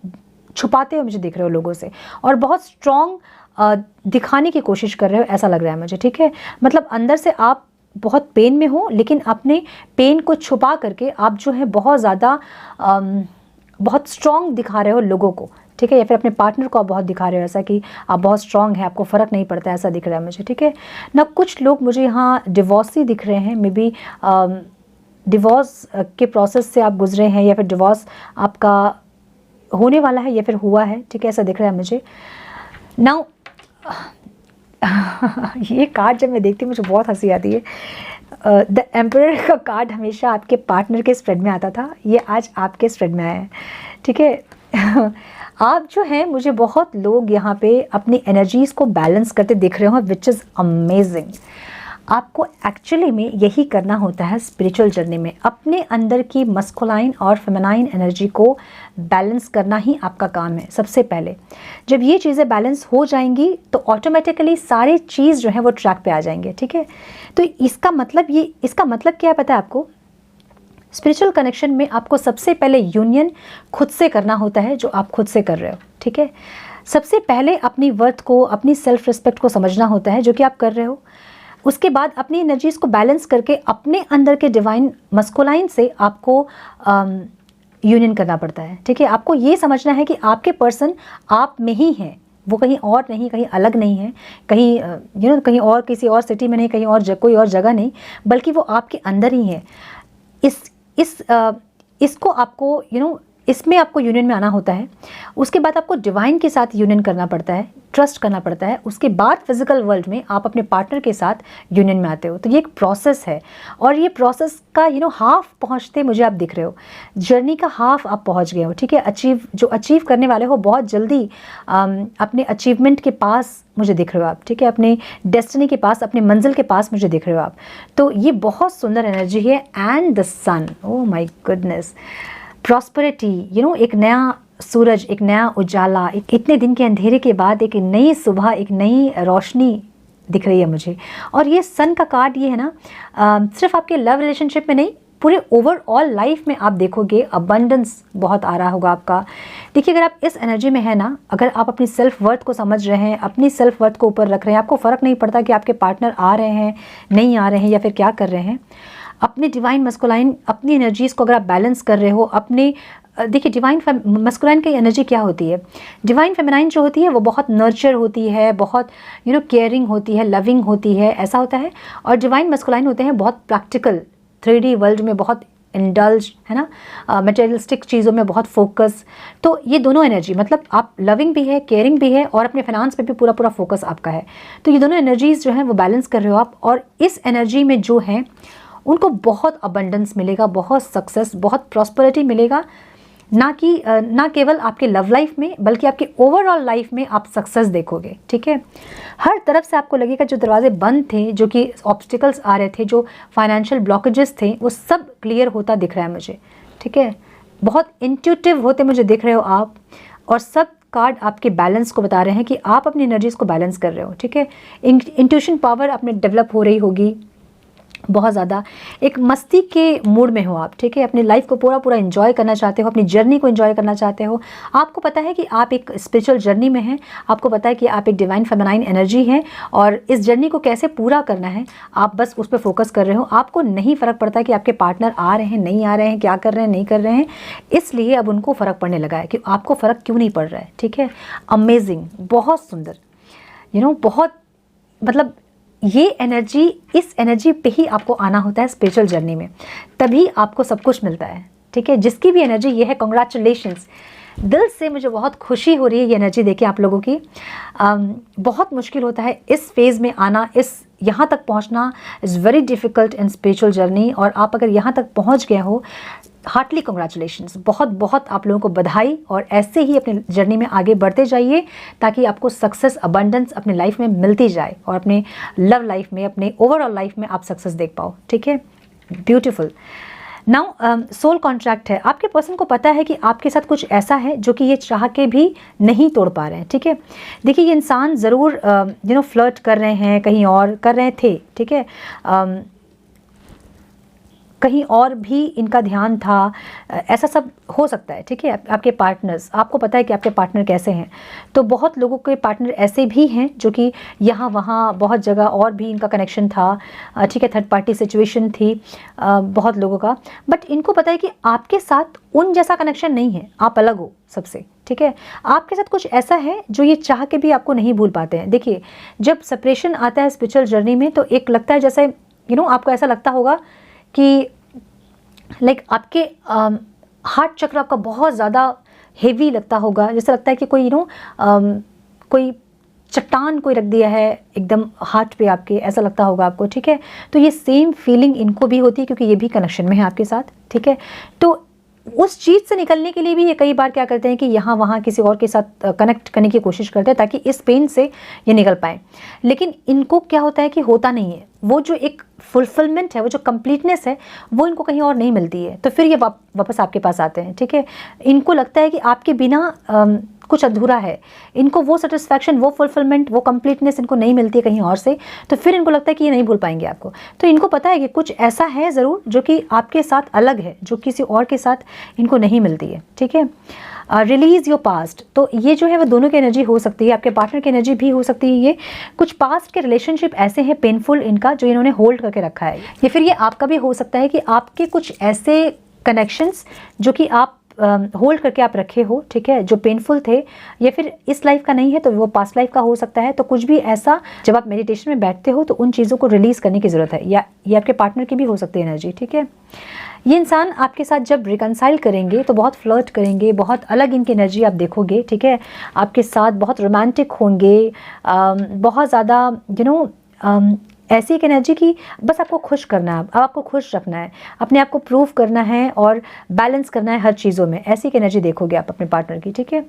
छुपाते हुए मुझे दिख रहे हो लोगों से, और बहुत स्ट्रॉन्ग दिखाने की कोशिश कर रहे हो, ऐसा लग रहा है मुझे, ठीक है। मतलब अंदर से आप बहुत पेन में हो, लेकिन अपने पेन को छुपा करके आप जो है बहुत ज़्यादा बहुत स्ट्रॉन्ग दिखा रहे हो लोगों को, ठीक है, या फिर अपने पार्टनर को आप बहुत दिखा रहे हो ऐसा कि आप बहुत स्ट्रॉन्ग है, आपको फ़र्क नहीं पड़ता, ऐसा दिख रहा है मुझे, ठीक है ना। कुछ लोग मुझे यहाँ डिवोर्सी दिख रहे हैं, मे बी डिवोर्स के प्रोसेस से आप गुजरे हैं, या फिर डिवोर्स आपका होने वाला है या फिर हुआ है, ठीक है, ऐसा दिख रहा है मुझे। नाउ ये कार्ड जब मैं देखती हूँ मुझे बहुत हंसी आती है। द एम्परर का कार्ड हमेशा आपके पार्टनर के स्प्रेड में आता था, ये आज आपके स्प्रेड में आया है, ठीक है। आप जो हैं, मुझे बहुत लोग यहाँ पे अपनी एनर्जीज़ को बैलेंस करते दिख रहे हो, विच इज़ अमेजिंग। आपको एक्चुअली में यही करना होता है स्पिरिचुअल जर्नी में, अपने अंदर की मस्कुलाइन और फेमिनाइन एनर्जी को बैलेंस करना ही आपका काम है सबसे पहले। जब ये चीज़ें बैलेंस हो जाएंगी तो ऑटोमेटिकली सारी चीज़ जो है वो ट्रैक पे आ जाएंगे, ठीक है। तो इसका मतलब क्या है पता है आपको? स्पिरिचुअल कनेक्शन में आपको सबसे पहले यूनियन खुद से करना होता है, जो आप खुद से कर रहे हो, ठीक है। सबसे पहले अपनी वर्थ को, अपनी सेल्फ रिस्पेक्ट को समझना होता है, जो कि आप कर रहे हो। उसके बाद अपनी एनर्जीज़ को बैलेंस करके अपने अंदर के डिवाइन मस्कुलाइन से आपको यूनियन करना पड़ता है, ठीक है। आपको ये समझना है कि आपके पर्सन आप में ही हैं, वो कहीं और नहीं, कहीं अलग नहीं है, कहीं कहीं और किसी और सिटी में नहीं, कहीं और कोई और जगह नहीं, बल्कि वो आपके अंदर ही है। इसको आपको इसमें आपको यूनियन में आना होता है। उसके बाद आपको डिवाइन के साथ यूनियन करना पड़ता है, ट्रस्ट करना पड़ता है। उसके बाद फिजिकल वर्ल्ड में आप अपने पार्टनर के साथ यूनियन में आते हो। तो ये एक प्रोसेस है, और ये प्रोसेस का हाफ पहुंचते मुझे आप दिख रहे हो, जर्नी का हाफ आप पहुंच गए हो, ठीक है। जो अचीव करने वाले हो बहुत जल्दी अपने अचीवमेंट के पास मुझे दिख रहे हो आप, ठीक है, अपने डेस्टिनी के पास, अपने मंजिल के पास मुझे दिख रहे हो आप। तो ये बहुत सुंदर एनर्जी है। And the sun, oh my goodness, prosperity, एक नया सूरज, एक नया उजाला, इतने दिन के अंधेरे के बाद एक नई सुबह, एक नई रोशनी दिख रही है मुझे। और ये सन का कार्ड ये है ना, सिर्फ आपके लव रिलेशनशिप में नहीं, पूरे ओवरऑल लाइफ में आप देखोगे अबंडेंस बहुत आ रहा होगा आपका। देखिए, अगर आप इस एनर्जी में है ना, अगर आप अपनी सेल्फ वर्थ को समझ रहे हैं, अपनी सेल्फ वर्थ को ऊपर रख रहे हैं, आपको फ़र्क नहीं पड़ता कि आपके पार्टनर आ रहे हैं, नहीं आ रहे हैं, या फिर क्या कर रहे हैं, अपने डिवाइन मस्कुलाइन, अपनी एनर्जीज़ को अगर आप बैलेंस कर रहे हो, देखिए डिवाइन मस्कुलाइन की एनर्जी क्या होती है, डिवाइन फेमिनाइन जो होती है वो बहुत नर्चर होती है, बहुत केयरिंग होती है, लविंग होती है, ऐसा होता है। और डिवाइन मस्कुलाइन होते हैं बहुत प्रैक्टिकल, 3D वर्ल्ड में बहुत इंडल्ज, है ना, मटेरियलिस्टिक चीज़ों में बहुत फोकस। तो ये दोनों एनर्जी, मतलब आप लविंग भी है, केयरिंग भी है, और अपने फाइनेंस पे भी पूरा फोकस आपका है। तो ये दोनों एनर्जीज़ जो हैं वो बैलेंस कर रहे हो आप, और इस एनर्जी में जो है उनको बहुत अबंडेंस मिलेगा, बहुत सक्सेस, बहुत प्रॉस्पेरिटी मिलेगा। ना केवल आपके लव लाइफ में बल्कि आपके ओवरऑल लाइफ में आप सक्सेस देखोगे, ठीक है। हर तरफ से आपको लगेगा जो दरवाजे बंद थे, जो कि ऑब्स्टिकल्स आ रहे थे, जो फाइनेंशियल ब्लॉकेजेस थे, वो सब क्लियर होता दिख रहा है मुझे, ठीक है। बहुत इंट्यूटिव होते मुझे दिख रहे हो आप, और सब कार्ड आपके बैलेंस को बता रहे हैं कि आप अपनी एनर्जीज को बैलेंस कर रहे हो, ठीक है। इंट्यूशन पावर अपने डेवलप हो रही होगी बहुत ज़्यादा, एक मस्ती के मूड में हो आप, ठीक है। अपनी लाइफ को पूरा एंजॉय करना चाहते हो, अपनी जर्नी को एंजॉय करना चाहते हो। आपको पता है कि आप एक स्पिरिचुअल जर्नी में हैं, आपको पता है कि आप एक डिवाइन फेमिनाइन एनर्जी हैं, और इस जर्नी को कैसे पूरा करना है आप बस उस पर फोकस कर रहे हो। आपको नहीं फ़र्क पड़ता कि आपके पार्टनर आ रहे हैं नहीं आ रहे हैं, क्या कर रहे हैं नहीं कर रहे हैं, इसलिए अब उनको फ़र्क पड़ने लगा है कि आपको फ़र्क क्यों नहीं पड़ रहा है, ठीक है। अमेजिंग, बहुत सुंदर, बहुत मतलब ये एनर्जी, इस एनर्जी पे ही आपको आना होता है स्पिरिचुअल जर्नी में, तभी आपको सब कुछ मिलता है, ठीक है। जिसकी भी एनर्जी ये है, कॉन्ग्रेचुलेशंस, दिल से मुझे बहुत खुशी हो रही है ये एनर्जी देके आप लोगों की। बहुत मुश्किल होता है इस फेज़ में आना, इस यहाँ तक पहुँचना is very difficult in spiritual journey, और आप अगर यहाँ तक पहुँच गए हो, हार्टली कॉन्ग्रेचुलेशंस, बहुत आप लोगों को बधाई, और ऐसे ही अपनी जर्नी में आगे बढ़ते जाइए ताकि आपको सक्सेस, अबंडेंस अपनी लाइफ में मिलती जाए, और अपने लव लाइफ में, अपने ओवरऑल लाइफ में आप सक्सेस देख पाओ, ठीक है। ब्यूटीफुल। नाउ सोल कॉन्ट्रैक्ट है, आपके पर्सन को पता है कि आपके साथ कुछ ऐसा है जो कि ये चाह के भी नहीं तोड़ पा रहे हैं, ठीक है। देखिए, ये इंसान ज़रूर फ्लर्ट कर रहे हैं, कहीं और कर रहे थे, ठीक है, कहीं और भी इनका ध्यान था, ऐसा सब हो सकता है, ठीक है। आपके पार्टनर्स, आपको पता है कि आपके पार्टनर कैसे हैं, तो बहुत लोगों के पार्टनर ऐसे भी हैं जो कि यहाँ वहाँ बहुत जगह और भी इनका कनेक्शन था, ठीक है, थर्ड पार्टी सिचुएशन थी बहुत लोगों का, बट इनको पता है कि आपके साथ उन जैसा कनेक्शन नहीं है, आप अलग हो सबसे, ठीक है। आपके साथ कुछ ऐसा है जो ये चाह के भी आपको नहीं भूल पाते हैं। देखिए, जब सेपरेशन आता है स्पिरिचुअल जर्नी में, तो एक लगता है जैसे आपको ऐसा लगता होगा कि आपके हार्ट चक्र आपका बहुत ज़्यादा हेवी लगता होगा, जैसे लगता है कि कोई कोई चट्टान कोई रख दिया है एकदम हार्ट पे आपके, ऐसा लगता होगा आपको, ठीक है। तो ये सेम फीलिंग इनको भी होती है क्योंकि ये भी कनेक्शन में है आपके साथ, ठीक है। तो उस चीज़ से निकलने के लिए भी ये कई बार क्या करते हैं कि यहाँ वहाँ किसी और के साथ कनेक्ट करने की कोशिश करते हैं ताकि इस पेन से ये निकल पाएँ, लेकिन इनको क्या होता है कि होता नहीं है, वो जो एक फुलफिलमेंट है, वो जो कंप्लीटनेस है, वो इनको कहीं और नहीं मिलती है, तो फिर ये वापस आपके पास आते हैं, ठीक है। इनको लगता है कि आपके बिना कुछ अधूरा है, इनको वो सेटिस्फैक्शन, वो फुलफिलमेंट, वो कंप्लीटनेस इनको नहीं मिलती है कहीं और से, तो फिर इनको लगता है कि ये नहीं भूल पाएंगे आपको। तो इनको पता है कि कुछ ऐसा है ज़रूर जो कि आपके साथ अलग है, जो किसी और के साथ इनको नहीं मिलती है, ठीक है। रिलीज़ योर पास्ट, तो ये जो है वो दोनों की एनर्जी हो सकती है, आपके पार्टनर की एनर्जी भी हो सकती है। ये कुछ पास्ट के रिलेशनशिप ऐसे हैं पेनफुल इनका, जो इन्होंने होल्ड करके रखा है, या फिर ये आपका भी हो सकता है कि आपके कुछ ऐसे कनेक्शंस जो कि आप होल्ड करके आप रखे हो, ठीक है, जो पेनफुल थे, या फिर इस लाइफ का नहीं है तो वो पास्ट लाइफ का हो सकता है। तो कुछ भी ऐसा जब आप मेडिटेशन में बैठते हो तो उन चीज़ों को रिलीज़ करने की ज़रूरत है, या ये आपके पार्टनर की भी हो सकती है एनर्जी, ठीक है। ये इंसान आपके साथ जब रिकनसाइल करेंगे तो बहुत फ्लर्ट करेंगे, बहुत अलग इनकी एनर्जी आप देखोगे, ठीक है। आपके साथ बहुत रोमांटिक होंगे, बहुत ज़्यादा ऐसी एक एनर्जी की बस आपको खुश करना है, अब आपको खुश रखना है, अपने आप को प्रूव करना है और बैलेंस करना है हर चीज़ों में, ऐसी एक एनर्जी देखोगे आप अपने पार्टनर की, ठीक है।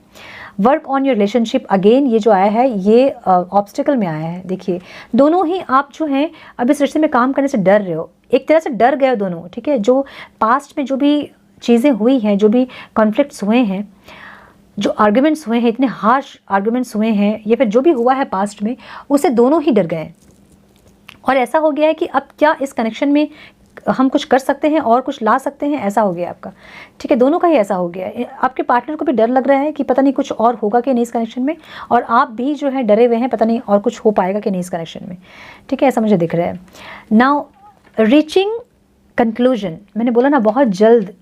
Work on your relationship, again ये जो आया है ये ऑब्स्टिकल में आया है। देखिए, दोनों ही आप जो हैं अब इस रिश्ते में काम करने से डर रहे हो, एक तरह से डर गए दोनों, ठीक है। जो पास्ट में जो भी चीज़ें हुई हैं, जो भी कॉन्फ्लिक्ट्स हुए हैं, जो आर्ग्यूमेंट्स हुए हैं, इतने हार्श आर्ग्यूमेंट्स हुए हैं, या फिर जो भी हुआ है पास्ट में, उससे दोनों ही डर गए, और ऐसा हो गया है कि अब क्या इस कनेक्शन में हम कुछ कर सकते हैं और कुछ ला सकते हैं, ऐसा हो गया आपका, ठीक है। दोनों का ही ऐसा हो गया है, आपके पार्टनर को भी डर लग रहा है कि पता नहीं कुछ और होगा कि नहीं इस कनेक्शन में, और आप भी जो है डरे हुए हैं, पता नहीं और कुछ हो पाएगा कि नहीं इस कनेक्शन में, ठीक है, ऐसा मुझे दिख रहा है। नाउ रीचिंग कंक्लूजन, मैंने बोला ना बहुत जल्द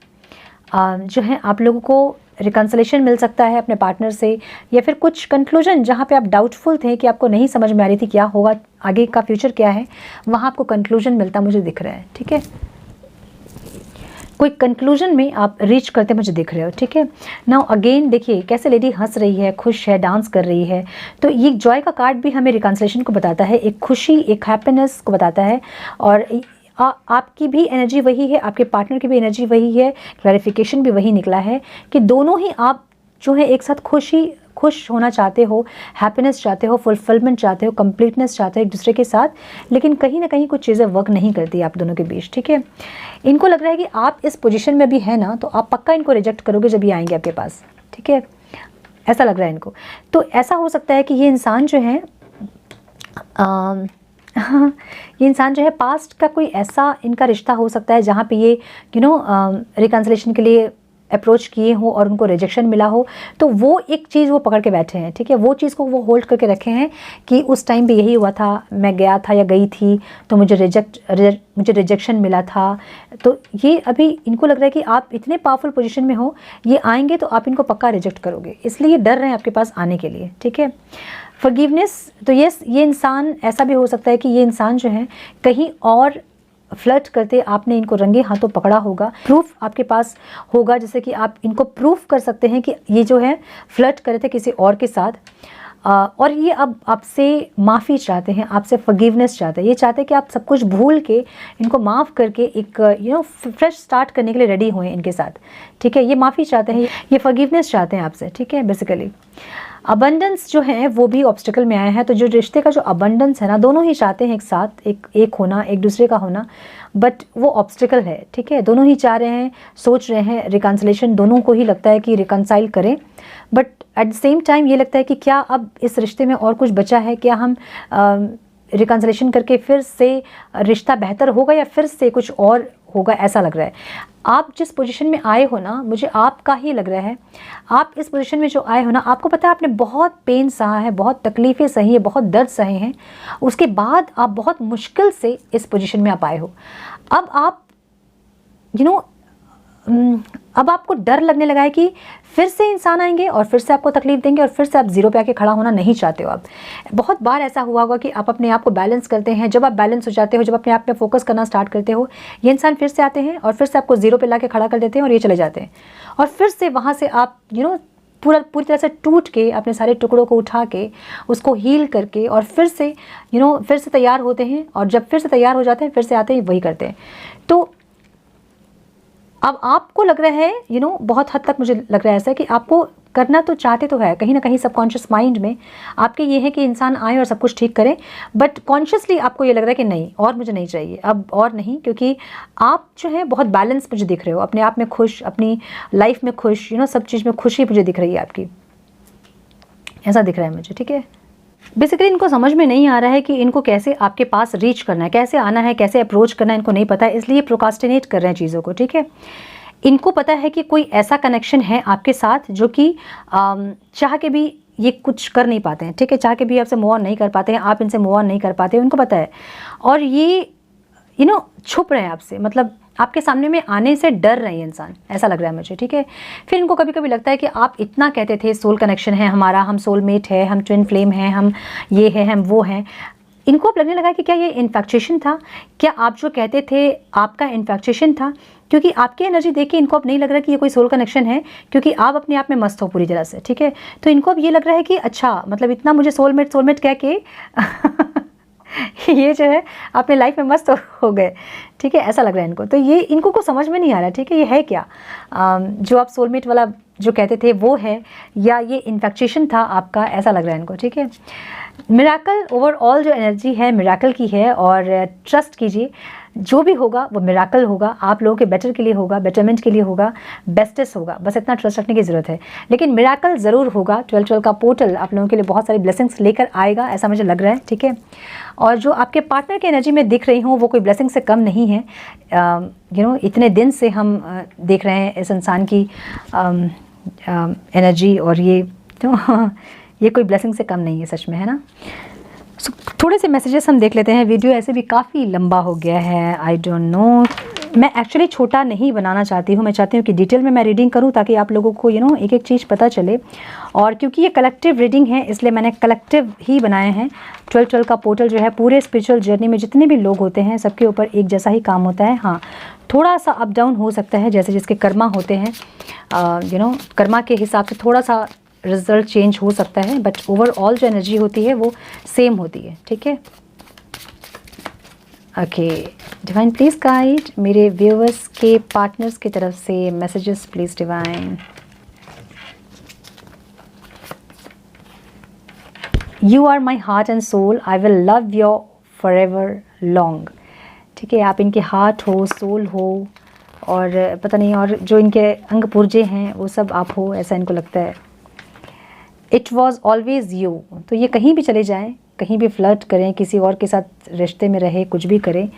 जो है आप लोगों को रिकन्सिलेशन मिल सकता है अपने पार्टनर से, या फिर कुछ कंक्लूजन जहाँ पे आप डाउटफुल थे कि आपको नहीं समझ में आ रही थी क्या होगा, आगे का फ्यूचर क्या है, वहाँ आपको कंक्लूजन मिलता मुझे दिख रहा है, ठीक है। कोई कंक्लूजन में आप रीच करते मुझे दिख रहे हो, ठीक है। नाउ अगेन देखिए कैसे लेडी हंस रही है, खुश है, डांस कर रही है, तो ये जॉय का कार्ड भी हमें रिकन्सिलेशन को बताता है, एक खुशी, एक हैप्पीनेस को बताता है, और आपकी भी एनर्जी वही है, आपके पार्टनर की भी एनर्जी वही है, क्लैरिफिकेशन भी वही निकला है कि दोनों ही आप जो है एक साथ खुश होना चाहते हो, हैप्पीनेस चाहते हो, फुलफिलमेंट चाहते हो, कंप्लीटनेस चाहते हो एक दूसरे के साथ, लेकिन कहीं ना कहीं कुछ चीज़ें वर्क नहीं करती आप दोनों के बीच, ठीक है। इनको लग रहा है कि आप इस पोजीशन में भी है ना, तो आप पक्का इनको रिजेक्ट करोगे जब ये आएंगे आपके पास, ठीक है, ऐसा लग रहा है इनको। तो ऐसा हो सकता है कि ये इंसान जो है ये इंसान जो है पास्ट का कोई ऐसा इनका रिश्ता हो सकता है जहाँ पे ये रिकन्सिलेशन के लिए अप्रोच किए हो और उनको रिजेक्शन मिला हो, तो वो एक चीज़ वो पकड़ के बैठे हैं, ठीक है, वो चीज़ को वो होल्ड करके रखे हैं कि उस टाइम पे यही हुआ था, मैं गया था या गई थी तो मुझे रिजेक्शन मिला था। तो ये अभी इनको लग रहा है कि आप इतने पावरफुल पोजीशन में हो, ये आएंगे तो आप इनको पक्का रिजेक्ट करोगे, इसलिए ये डर रहे हैं आपके पास आने के लिए, ठीक है। फॉरगिवनेस, तो ये इंसान, ऐसा भी हो सकता है कि ये इंसान जो है कहीं और फ्लर्ट करते आपने इनको रंगे हाथों पकड़ा होगा, प्रूफ आपके पास होगा, जैसे कि आप इनको प्रूफ कर सकते हैं कि ये जो है फ्लर्ट कर रहे थे किसी और के साथ, और ये अब आपसे माफ़ी चाहते हैं, आपसे फॉरगिवनेस चाहते हैं, ये चाहते हैं कि आप सब कुछ भूल के इनको माफ़ करके एक फ्रेश स्टार्ट करने के लिए रेडी हुए इनके साथ, ठीक है। ये माफ़ी चाहते हैं, ये फॉरगिवनेस चाहते हैं आपसे, ठीक है। बेसिकली अबंडेंस जो है वो भी ऑब्स्टिकल में आया है, तो जो रिश्ते का जो अबंडेंस है ना, दोनों ही चाहते हैं एक साथ एक होना, एक दूसरे का होना, बट वो ऑब्स्टिकल है, ठीक है। दोनों ही चाह रहे हैं, सोच रहे हैं रिकन्सिलेशन, दोनों को ही लगता है कि रिकन्साइल करें, but at the same time ये लगता है कि क्या अब इस रिश्ते में और कुछ बचा है, क्या हम रिकन्सिलेशन करके फिर से रिश्ता बेहतर होगा या फिर से कुछ और होगा, ऐसा लग रहा है। आप जिस पोजीशन में आए हो ना, मुझे आपका ही लग रहा है, आप इस पोजीशन में जो आए हो ना, आपको पता है आपने बहुत पेन सहा है, बहुत तकलीफ़ें सही है, बहुत दर्द सहे हैं, उसके बाद आप बहुत मुश्किल से इस पोजीशन में आप आए हो। अब आप अब आपको डर लगने लगा है कि फिर से इंसान आएंगे और फिर से आपको तकलीफ देंगे और फिर से आप जीरो पे आके खड़ा होना नहीं चाहते हो। आप बहुत बार ऐसा हुआ होगा कि आप अपने आप को बैलेंस करते हैं, जब आप बैलेंस हो जाते हो, जब अपने आप पे फोकस करना स्टार्ट करते हो, ये इंसान फिर से आते हैं और फिर से आपको जीरो पे ला के खड़ा कर देते हैं और ये चले जाते हैं, और फिर से वहाँ से आप पूरी तरह से टूट के अपने सारे टुकड़ों को उठा के उसको हील करके और फिर से फिर से तैयार होते हैं, और जब फिर से तैयार हो जाते हैं फिर से आते हैं वही करते हैं। तो अब आपको लग रहा है बहुत हद तक मुझे लग रहा है ऐसा कि आपको करना तो चाहते तो है, कहीं ना कहीं सबकॉन्शियस माइंड में आपके ये है कि इंसान आए और सब कुछ ठीक करे, बट कॉन्शियसली आपको ये लग रहा है कि नहीं, और मुझे नहीं चाहिए, अब और नहीं, क्योंकि आप जो है बहुत बैलेंस मुझे दिख रहे हो, अपने आप में खुश, अपनी लाइफ में खुश, सब चीज़ में खुशी मुझे दिख रही है आपकी, ऐसा दिख रहा है मुझे, ठीक है। बेसिकली इनको समझ में नहीं आ रहा है कि इनको कैसे आपके पास रीच करना है, कैसे आना है, कैसे अप्रोच करना है, इनको नहीं पता है, इसलिए प्रोकास्टिनेट कर रहे हैं चीज़ों को, ठीक है। इनको पता है कि कोई ऐसा कनेक्शन है आपके साथ जो कि चाह के भी ये कुछ कर नहीं पाते हैं, ठीक है, चाह के भी आपसे मूव ऑन नहीं कर पाते हैं, आप इनसे मूव ऑन नहीं कर पाते, उनको पता है, और ये छुप रहे हैं आपसे, मतलब आपके सामने में आने से डर रहे हैं इंसान, ऐसा लग रहा है मुझे, ठीक है। फिर इनको कभी कभी लगता है कि आप इतना कहते थे सोल कनेक्शन है हमारा, हम सोलमेट है, हम ट्विन फ्लेम हैं, हम ये है, हम वो हैं, इनको अब लगने लगा कि क्या ये इन्फेक्चुएशन था, क्या आप जो कहते थे आपका इन्फेक्चुएशन था, क्योंकि आपकी एनर्जी देख के इनको अब नहीं लग रहा कि ये कोई सोल कनेक्शन है, क्योंकि आप अपने आप में मस्त हो पूरी तरह से, ठीक है। तो इनको अब ये लग रहा है कि अच्छा, मतलब इतना मुझे सोलमेट कह के ये जो है अपने लाइफ में मस्त हो गए, ठीक है, ऐसा लग रहा है इनको। तो ये इनको को समझ में नहीं आ रहा, ठीक है, ये है क्या, जो आप सोलमेट वाला जो कहते थे वो है, या ये इन्फेक्चुएशन था आपका, ऐसा लग रहा है इनको, ठीक है। मिराकल, ओवरऑल जो एनर्जी है मिराकल की है, और ट्रस्ट कीजिए जो भी होगा वो मिराकल होगा, आप लोगों के बेटर के लिए होगा, बेटरमेंट के लिए होगा, बेस्टेस्ट होगा, बस इतना ट्रस्ट रखने की ज़रूरत है। लेकिन मिराकल ज़रूर होगा, 12 का पोर्टल आप लोगों के लिए बहुत सारी ब्लेसिंग्स लेकर आएगा, ऐसा मुझे लग रहा है, ठीक है। और जो आपके पार्टनर की एनर्जी में दिख रही हूँ वो कोई ब्लेसिंग से कम नहीं है, इतने दिन से हम देख रहे हैं इस इंसान की एनर्जी, और ये कोई ब्लेसिंग से कम नहीं है सच में, है ना। थोड़े से मैसेजेस हम देख लेते हैं, वीडियो ऐसे भी काफ़ी लंबा हो गया है, आई डोंट नो, मैं एक्चुअली छोटा नहीं बनाना चाहती हूँ, मैं चाहती हूँ कि डिटेल में मैं रीडिंग करूँ ताकि आप लोगों को एक एक चीज़ पता चले, और क्योंकि ये कलेक्टिव रीडिंग है इसलिए मैंने कलेक्टिव ही बनाए हैं। 12 का पोर्टल जो है पूरे स्पिरिचुअल जर्नी में जितने भी लोग होते हैं सबके ऊपर एक जैसा ही काम होता है, हाँ थोड़ा सा अप डाउन हो सकता है, जैसे जिसके कर्मा होते हैं, कर्मा के हिसाब से थोड़ा सा रिजल्ट चेंज हो सकता है, बट ओवरऑल जो एनर्जी होती है वो सेम होती है, ठीक है। ओके डिवाइन प्लीज़ गाइड मेरे व्यूअर्स के पार्टनर्स की तरफ से messages please divine. You are my heart and soul, I will love your forever long. ठीक है, आप इनके हार्ट हो, सोल हो, और पता नहीं और जो इनके अंग पुर्जे हैं वो सब आप हो, ऐसा इनको लगता है। इट वॉज ऑलवेज़ यू, तो ये कहीं भी चले जाएं, कहीं भी फ्लर्ट करें, किसी और के साथ रिश्ते में रहे, कुछ भी करें,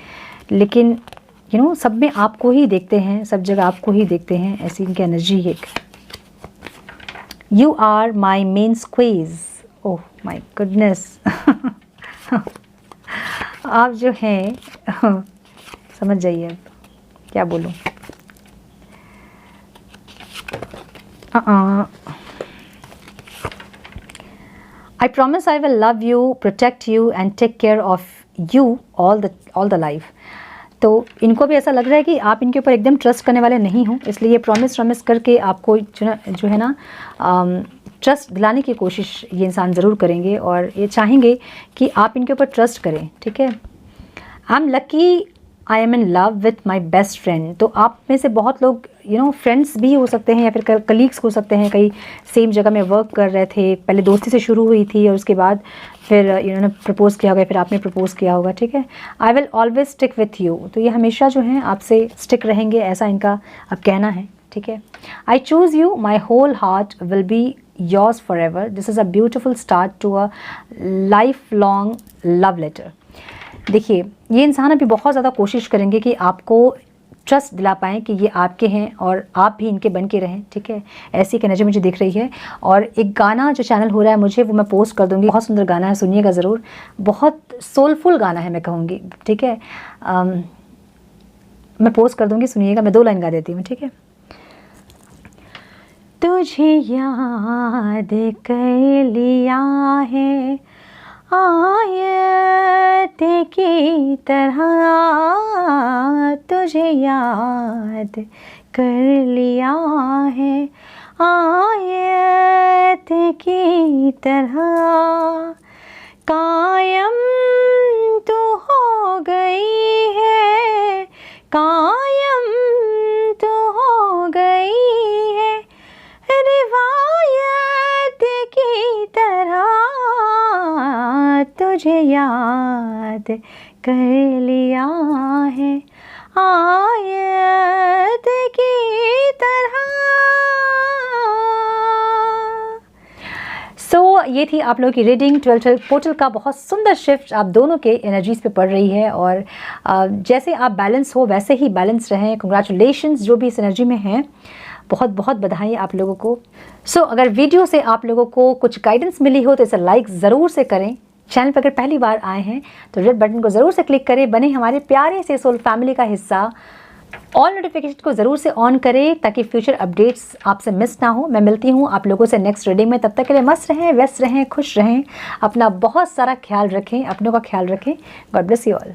लेकिन यू नो सब में आपको ही देखते हैं, सब जगह आपको ही देखते हैं, ऐसी इनकी एनर्जी है। You are my main squeeze, oh my goodness. आप जो हैं समझ जाइए अब क्या बोलूँ। I promise I will love you, protect you and take care of you all the life। तो इनको भी ऐसा लग रहा है कि आप इनके ऊपर एकदम ट्रस्ट करने वाले नहीं हो, इसलिए ये प्रॉमिस करके आपको जो है ना ट्रस्ट दिलाने की कोशिश ये इंसान ज़रूर करेंगे, और ये चाहेंगे कि आप इनके ऊपर ट्रस्ट करें। ठीक है, I am lucky I am in love with my best friend. तो आप में से बहुत लोग यू नो फ्रेंड्स भी हो सकते हैं या फिर कलीग्स हो सकते हैं, कई सेम जगह में वर्क कर रहे थे, पहले दोस्ती से शुरू हुई थी और उसके बाद फिर इन्होंने प्रपोज़ किया होगा, फिर आपने प्रपोज़ किया होगा। ठीक है, I will always stick with you, तो ये हमेशा जो है आपसे स्टिक रहेंगे, ऐसा इनका अब कहना है। ठीक है, I choose you, my whole heart will be yours forever, this is a beautiful start to a lifelong love letter. देखिए, ये इंसान अभी बहुत ज़्यादा कोशिश करेंगे कि आपको ट्रस्ट दिला पाएँ कि ये आपके हैं और आप भी इनके बन के रहें। ठीक है, ऐसी एक एनर्जी मुझे दिख रही है। और एक गाना जो चैनल हो रहा है मुझे, वो मैं पोस्ट कर दूँगी, बहुत सुंदर गाना है, सुनिएगा ज़रूर, बहुत सोलफुल गाना है मैं कहूँगी। ठीक है, मैं पोस्ट कर दूँगी, सुनिएगा। मैं 2 लाइन गा देती हूँ। ठीक है, तुझे याद कर लिया है आयत की तरह, तुझे याद कर लिया है आयत की तरह, कायम तू हो गई है, कायम तू हो गई है रिवायत की तरह, तुझे याद कर लिया है आयत की तरह। सो ये थी आप लोगों की रीडिंग। 12 पोर्टल का बहुत सुंदर शिफ्ट आप दोनों के एनर्जीज़ पे पड़ रही है, और जैसे आप बैलेंस हो वैसे ही बैलेंस रहें। कंग्रेचुलेशंस जो भी इस एनर्जी में हैं, बहुत बहुत बधाई आप लोगों को। सो अगर वीडियो से आप लोगों को कुछ गाइडेंस मिली हो तो इसे लाइक ज़रूर से करें। चैनल पर अगर पहली बार आए हैं तो रेड बटन को ज़रूर से क्लिक करें, बने हमारे प्यारे से सोल फैमिली का हिस्सा। ऑल नोटिफिकेशन को ज़रूर से ऑन करें ताकि फ्यूचर अपडेट्स आपसे मिस ना हो। मैं मिलती हूँ आप लोगों से नेक्स्ट रीडिंग में, तब तक के लिए मस्त रहें, व्यस्त रहें, खुश रहें, अपना बहुत सारा ख्याल रखें, अपनों का ख्याल रखें। God bless you all.